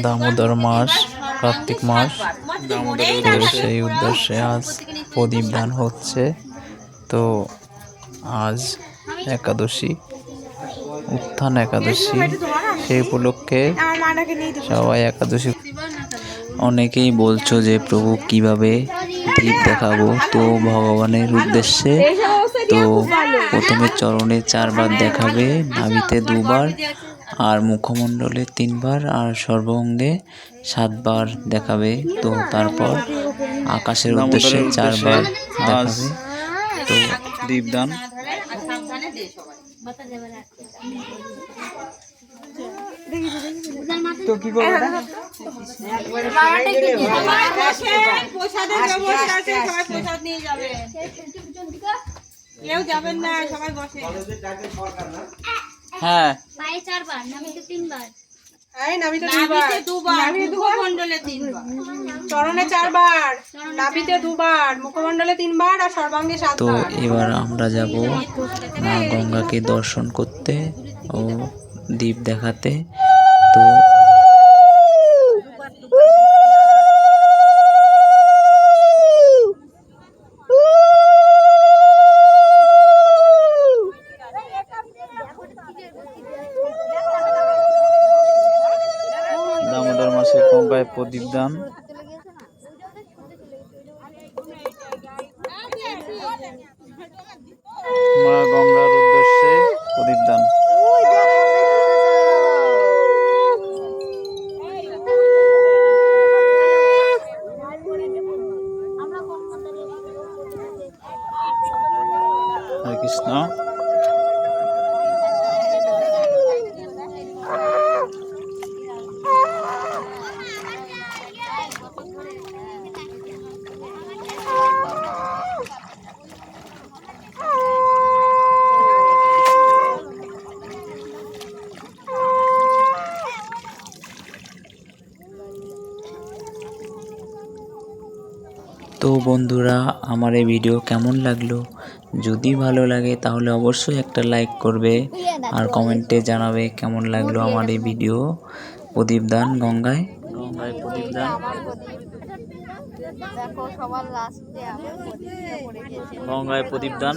দামোদর মাস, কার্তিক মাস, তো সেই উদ্দেশ্যে আজ প্রদীপ দান হচ্ছে। তো আজ একাদশী, উত্থান একাদশী, সেই উপলক্ষে সবাই একাদশী। অনেকেই বলছো যে প্রভু কিভাবে দীপ দেখাবো, তো ভগবানের উদ্দেশ্যে তো প্রথমে চরণে 4 বার দেখাবে, নাভিতে 2 বার, আর মুখমণ্ডলে 3 বার, আর সর্বাঙ্গে 7 বার দেখাবে। তো তারপর আকাশের উদ্দেশ্যে 4 বার দেখাবে। তো দীপদান তো কি করবে না প্রসাদ নিয়ে যাবে, কেউ যাবেন না, সবাই বসে। হ্যাঁ, পায়ে 4 বার, নাভিতে 3 বার, নাভিতে 2 বার, মুখমণ্ডলে 3 বার, চরণে 4 বার, নাভিতে 2 বার, মুখমণ্ডলে 3 বার, আর সর্বাঙ্গে 7 বার। তো এবার আমরা যাব মা গঙ্গাকে দর্শন করতে ও দীপ দেখাতে। তো দামোদর মাসে গঙ্গায় প্রদীপ দান। মা গঙ্গার উদ্দেশ্যে প্রদীপ দান। হরে কৃষ্ণ। তো বন্ধুরা, আমার এই ভিডিও কেমন লাগলো? যদি ভালো লাগে তাহলে অবশ্যই একটা লাইক করবে, আর কমেন্টে জানাবে কেমন লাগলো আমার এই ভিডিও। প্রদীপ দান গঙ্গায়, গঙ্গায় প্রদীপ দান, গঙ্গায় প্রদীপ দান।